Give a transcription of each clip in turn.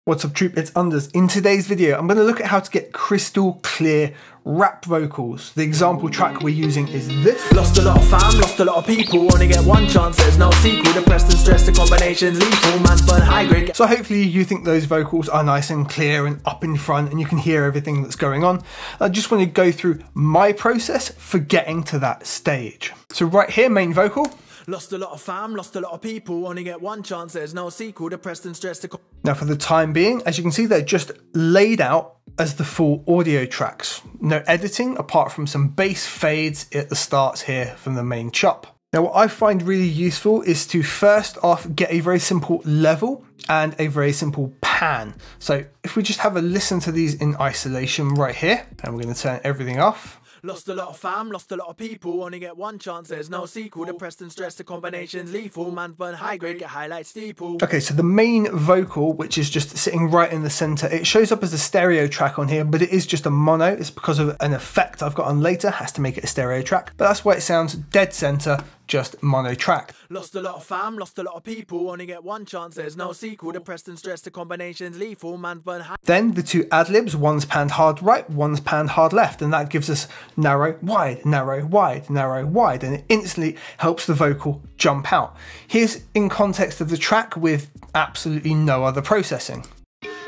What's up, troop? It's Unders. In today's video, I'm going to look at how to get crystal clear rap vocals. The example track we're using is this. Lost a lot of fam, lost a lot of people, only get one chance, there's no sequel. Depressed and stressed, the combination's lethal, man's burn high grade. So hopefully you think those vocals are nice and clear and up in front and you can hear everything that's going on. I just want to go through my process for getting to that stage. So right here, main vocal. Lost a lot of fam, lost a lot of people, only get one chance, there's no sequel. Depressed and stressed. Now for the time being, as you can see, they're just laid out as the full audio tracks. No editing apart from some bass fades at the starts here from the main chop. Now what I find really useful is to first off get a very simple level and a very simple pan. So if we just have a listen to these in isolation right here, and we're going to turn everything off. Lost a lot of fam, lost a lot of people, only get one chance, there's no sequel. Depressed and stressed, the combination's lethal, man's burn high grade, get highlight steeple. Okay, so the main vocal, which is just sitting right in the center, it shows up as a stereo track on here, but it is just a mono. It's because of an effect I've got on later, has to make it a stereo track, but that's why it sounds dead center, just mono track. Lost a lot of fam, lost a lot of people, only get one chance, there's no sequel. Depressed and stressed, the combination's lethal, man's burn high. Then the two ad-libs, one's panned hard right, one's panned hard left, and that gives us narrow, wide, narrow, wide, narrow, wide, and it instantly helps the vocal jump out. Here's in context of the track with absolutely no other processing.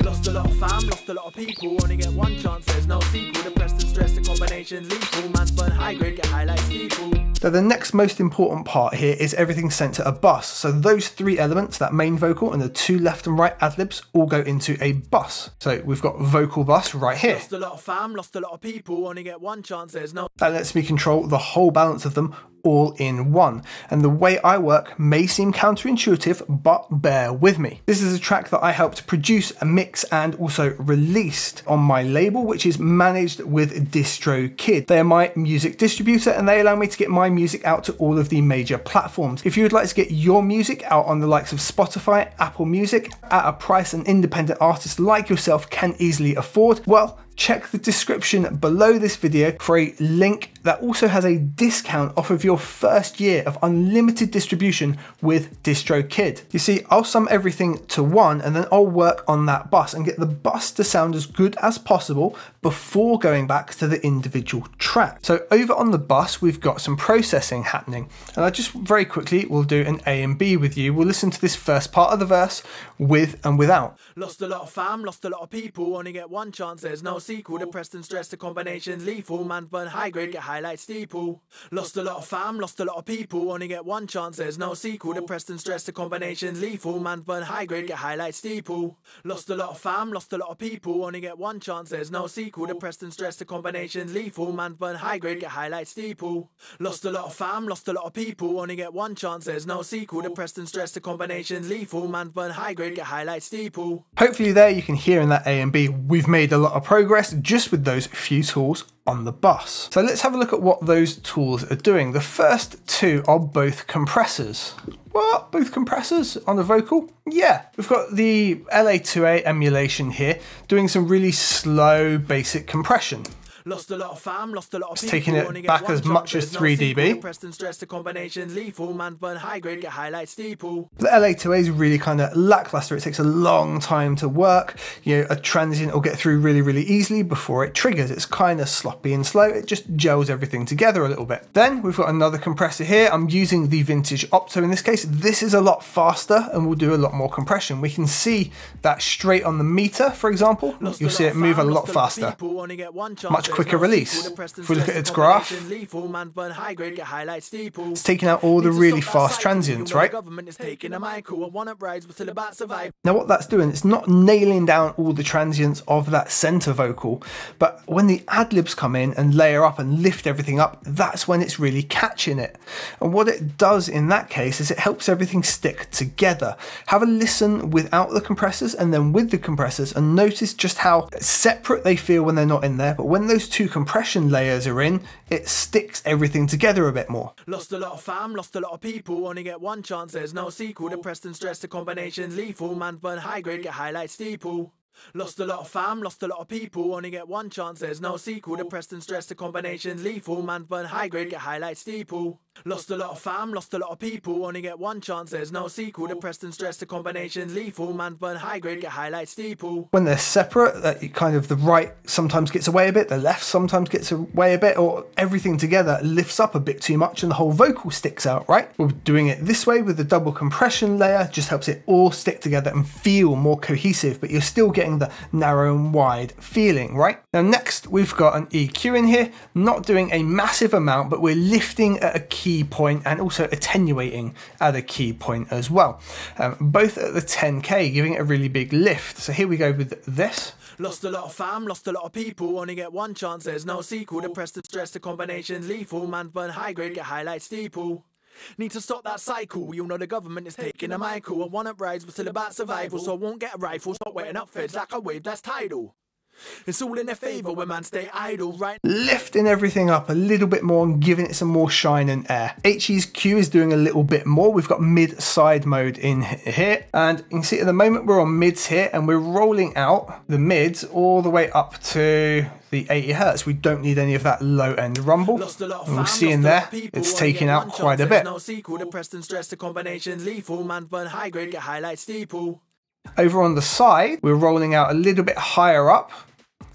Lost a lot of fam, lost a lot of people, only get one chance, there's no sequel. Depressed and stressed, the combination's lethal, man's burn high grade, get highlight steeple. Now the next most important part here is everything sent to a bus. So those three elements, that main vocal and the two left and right ad-libs, all go into a bus. So we've got vocal bus right here. Lost a lot of fam, lost a lot of people, only get one chance, there's no. That lets me control the whole balance of them all in one. And the way I work may seem counterintuitive, but bear with me. This is a track that I helped produce, mix, and also released on my label, which is managed with DistroKid. They are my music distributor and they allow me to get my music out to all of the major platforms. If you would like to get your music out on the likes of Spotify, Apple Music, at a price an independent artist like yourself can easily afford, well, check the description below this video for a link that also has a discount off of your first year of unlimited distribution with DistroKid. You see, I'll sum everything to one and then I'll work on that bus and get the bus to sound as good as possible before going back to the individual track. So over on the bus, we've got some processing happening. And I just very quickly will do an A and B with you. We'll listen to this first part of the verse with and without. Lost a lot of fam, lost a lot of people, only get one chance, there's no sequel. Depressed and stressed, the combination's lethal, man's burn high grade, get highlight steeple. Lost a lot of fam, lost a lot of people, only get one chance, there's no sequel. Depressed and stressed, the combination's lethal, man's burn high grade, get highlight steeple. Lost a lot of fam, lost a lot of people, only get one chance, there's no sequel. Depressed and stressed, the combination's lethal, man's burn high grade, get highlight steeple. Lost a lot of fam, lost a lot of people, only get one chance, there's no sequel. Depressed and stressed, the combination's lethal, man's burn high grade, get highlight steeple. Hopefully there you can hear in that A and B, we've made a lot of progress just with those few tools on the bus. So let's have a look at what those tools are doing. The first two are both compressors. What? Both compressors on the vocal? Yeah, we've got the LA2A emulation here doing some really slow basic compression. Lost a lot of fam, lost a lot of people, taking it back as much as 3 dB. Depressed and stressed, the combination's lethal, man's burn high grade, get highlight steeple. The LA2A is really kind of lackluster. It takes a long time to work. You know, a transient will get through really, really easily before it triggers. It's kind of sloppy and slow. It just gels everything together a little bit. Then we've got another compressor here. I'm using the vintage Opto in this case. This is a lot faster and will do a lot more compression. We can see that straight on the meter, for example. You'll see it move a lot faster. Much quicker release. If we look at its graph, it's taking out all the really fast transients, right? Now what that's doing, it's not nailing down all the transients of that center vocal, but when the ad-libs come in and layer up and lift everything up, that's when it's really catching it. And what it does in that case is it helps everything stick together. Have a listen without the compressors and then with the compressors and notice just how separate they feel when they're not in there, but when those two compression layers are in, it sticks everything together a bit more. Lost a lot of fam, lost a lot of people, only get one chance, there's no sequel. Depressed and stressed, the combination's lethal, man's burn high grade, get highlight steeple. Lost a lot of fam, lost a lot of people, only get one chance, there's no sequel. Depressed and stressed, the combination's lethal, man's burn high grade, get highlight steeple. Lost a lot of fam, lost a lot of people, only get one chance, there's no sequel. Depressed and stressed, the combination's lethal. Man's burn high grade, get highlight steeple. When they're separate, kind of the right sometimes gets away a bit, the left sometimes gets away a bit, or everything together lifts up a bit too much and the whole vocal sticks out, right? We're doing it this way with the double compression layer, just helps it all stick together and feel more cohesive, but you're still getting the narrow and wide feeling, right? Now next, we've got an EQ in here, not doing a massive amount, but we're lifting at a key point and also attenuating at a key point as well. Both at the 10K, giving it a really big lift. So here we go with this. Lost a lot of fam, lost a lot of people, only get one chance, there's no sequel. Depressed and stressed, the combination's lethal. Man's burn high grade, get highlight steeple. Need to stop that cycle, you know the government is taking a Michael. I want uprise, but still about survival, so I won't get a rifle. Stop waiting up feds like a wave that's tidal. It's all in their favour when man stay idle, right? Lifting everything up a little bit more and giving it some more shine and air. HE's Q is doing a little bit more. We've got mid-side mode in here. And you can see at the moment we're on mids here and we're rolling out the mids all the way up to the 80 Hertz. We don't need any of that low end rumble. And we'll see in there, it's taking out quite a bit. No sequel, depressed and stressed, the combination's lethal. Man's burn high grade, get highlight steeple. Over on the side, we're rolling out a little bit higher up.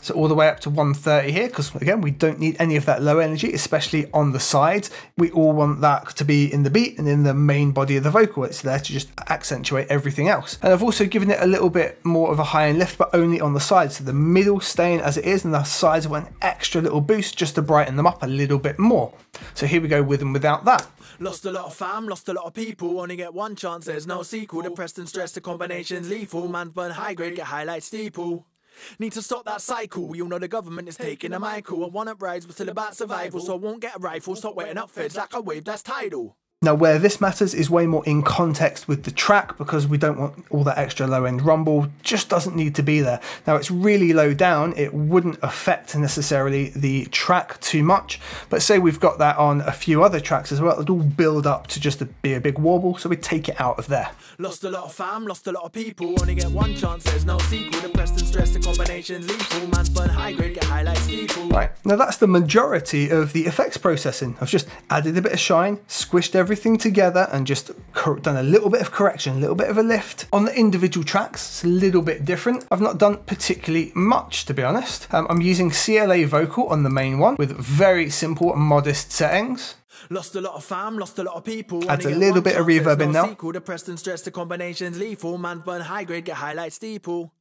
So all the way up to 130 here, because again, we don't need any of that low energy, especially on the sides. We all want that to be in the beat and in the main body of the vocal. It's there to just accentuate everything else. And I've also given it a little bit more of a high end lift, but only on the sides. So the middle staying as it is, and the sides want an extra little boost just to brighten them up a little bit more. So here we go with and without that. Lost a lot of fam, lost a lot of people, only get one chance, there's no sequel. Depressed and stressed, the combination's lethal. Man's burn high grade, get highlight steeple. Need to stop that cycle, you know the government is taking a Michael. I want uprise, but still about survival, so I won't get a rifle. Stop waiting up feds like a wave that's tidal. Now where this matters is way more in context with the track, because we don't want all that extra low end rumble, just doesn't need to be there. Now it's really low down, it wouldn't affect necessarily the track too much, but say we've got that on a few other tracks as well, it'll all build up to just be a big warble, so we take it out of there. Lost a lot of fam, lost a lot of people, only get one chance, there's no sequel. Depressed and stressed, the combination's lethal. Man's burn high grade, get highlight steeple. Right, now that's the majority of the effects processing. I've just added a bit of shine, squished everything together and just done a little bit of correction, a little bit of a lift. On the individual tracks, it's a little bit different. I've not done particularly much, to be honest. I'm using CLA vocal on the main one with very simple and modest settings. Lost a lot of fam, lost a lot of people. Adds a little bit of reverb in now. Depressed and stressed, the combination's lethal. Man's burn high grade, get highlight steeple.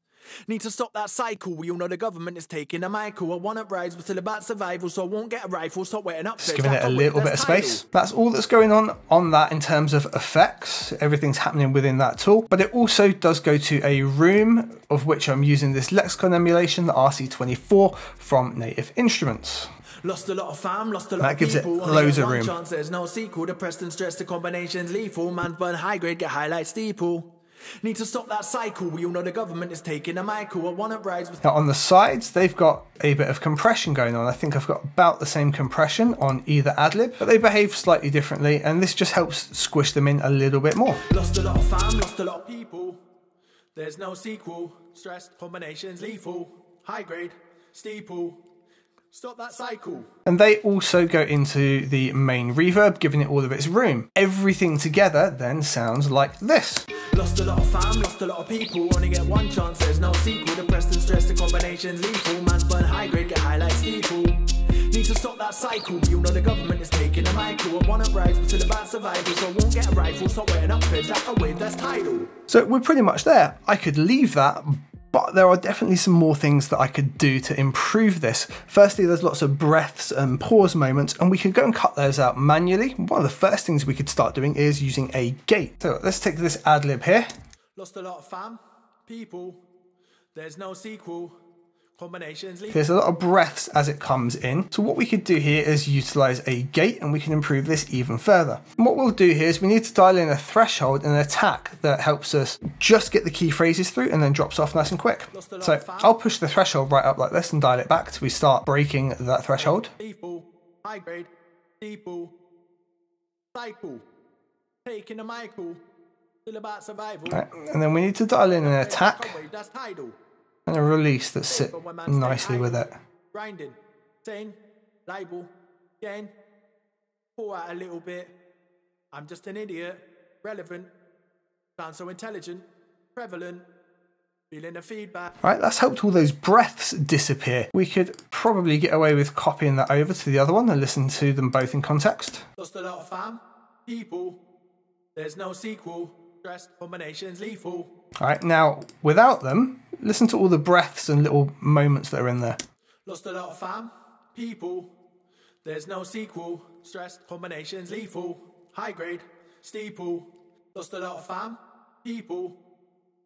Need to stop that cycle, you know the government is taking a Michael. I want uprise, but still about survival, so I won't get a rifle. Stop waiting up. Just giving it a little bit of space. That's all that's going on that in terms of effects. Everything's happening within that tool, but it also does go to a room, of which I'm using this Lexicon emulation, the RC24 from Native Instruments. Lost a lot of fam, lost a lot of people. That gives it loads of room. Chance, there's no sequel. Depressed and stressed, the combination's lethal. Man's burn high grade, get highlight steeple. Need to stop that cycle, you know the government is taking a Michael. I want uprise. Now on the sides, they've got a bit of compression going on. I think I've got about the same compression on either ad-lib, but they behave slightly differently, and this just helps squish them in a little bit more. Lost a lot of fam, lost a lot of people. There's no sequel. Stressed, combinations lethal. High grade, steeple. Stop that cycle. And they also go into the main reverb, giving it all of its room. Everything together then sounds like this. Lost a lot of fam, lost a lot of people, only get one chance, there's no sequel. Depressed and stressed, the combination's lethal. Man's burn high grade, get highlight steeple. Need to stop that cycle, you know the government is taking a Michael. I want uprise, but still about survival, so I won't get a rifle. Stop waiting up feds like a wave that's tidal. So we're pretty much there. I could leave that, but there are definitely some more things that I could do to improve this. Firstly, there's lots of breaths and pause moments, and we could go and cut those out manually. One of the first things we could start doing is using a gate. So let's take this ad-lib here. Lost a lot of fam, people, there's no sequel. Combinations. There's a lot of breaths as it comes in. So what we could do here is utilize a gate, and we can improve this even further. And what we'll do here is we need to dial in a threshold and an attack that helps us just get the key phrases through and then drops off nice and quick. So I'll push the threshold right up like this and dial it back till we start breaking that threshold. High grade, steeple, cycle, taking a Michael, still about survival. Right. And then we need to dial in an attack that's tidal. and a release that sit nicely with it. Grinding, saying, label, gain, Pull out a little bit. I'm just an idiot. Relevant. Sound so intelligent. Prevalent. Feeling the feedback. Right, that's helped all those breaths disappear. We could probably get away with copying that over to the other one and listen to them both in context. Lost a lot of fam. People. There's no sequel. Stressed combinations lethal. Alright, now without them, listen to all the breaths and little moments that are in there. Lost a lot of fam. People. There's no sequel. Stressed combinations lethal. High grade. Steeple. Lost a lot of fam. People.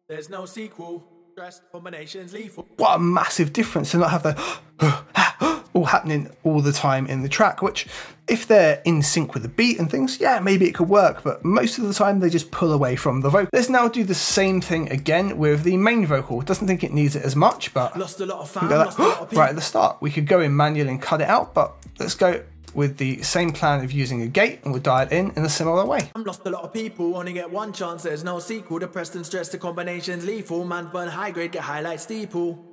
There's no sequel. Stressed combinations lethal. What a massive difference to not have the all happening all the time in the track, which if they're in sync with the beat and things, yeah, maybe it could work, but most of the time they just pull away from the vocal. Let's now do the same thing again with the main vocal. Doesn't think it needs it as much, but lost a lot of fam, lost a lot of people. Right at the start. We could go in manually and cut it out, but let's go with the same plan of using a gate, and we'll dial it in a similar way. Lost a lot of people, only get one chance, there's no sequel. Depressed and stressed, the combinations lethal. Man burn high grade, get highlight steeple.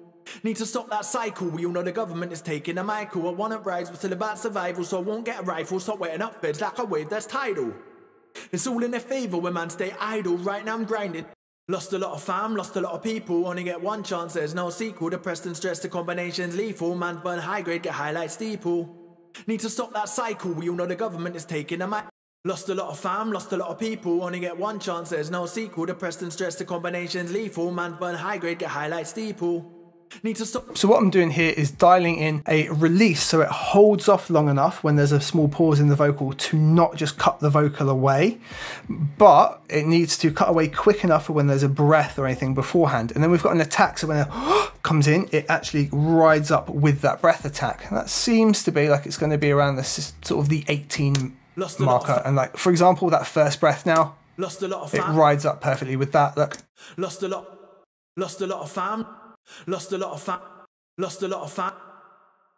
Need to stop that cycle, we all know the government is taking a Michael. I want to rise, but still about survival, so I won't get a rifle. Stop wetting up beds like a wave that's tidal. It's all in their favour when man stay idle, right now I'm grinding. Lost a lot of fam, lost a lot of people, only get one chance, there's no sequel. Depressed and stressed, the combinations lethal. Man burn high grade, get highlight steeple. Need to stop that cycle, we all know the government is taking a mic. Lost a lot of fam, lost a lot of people, only get one chance, there's no sequel. Depressed and stressed, the combinations lethal. Man burn high grade, get highlight steeple. Need to stop. So what I'm doing here is dialing in a release so it holds off long enough when there's a small pause in the vocal to not just cut the vocal away, but it needs to cut away quick enough for when there's a breath or anything beforehand. And then we've got an attack, so when it comes in, it actually rides up with that breath attack. And that seems to be like it's going to be around the sort of the 18 marker. And like, for example, that first breath now, lost a lot of it rides up perfectly with that. Look. Lost a lot of fam. Lost a lot of fam. Lost a lot of fam.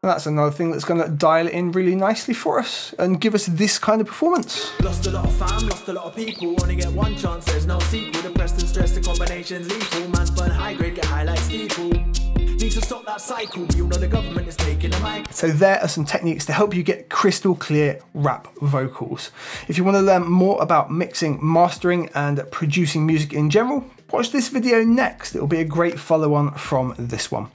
And that's another thing that's going to dial it in really nicely for us and give us this kind of performance. Lost a lot of fam, lost a lot of people, only get one chance, there's no sequel. Depressed and stressed, the combinations lethal. Man burn high grade, get highlight steeple. Need to stop that cycle, we all know the government is taking a mic. So there are some techniques to help you get crystal clear rap vocals. If you want to learn more about mixing, mastering and producing music in general, watch this video next. It will be a great follow-on from this one.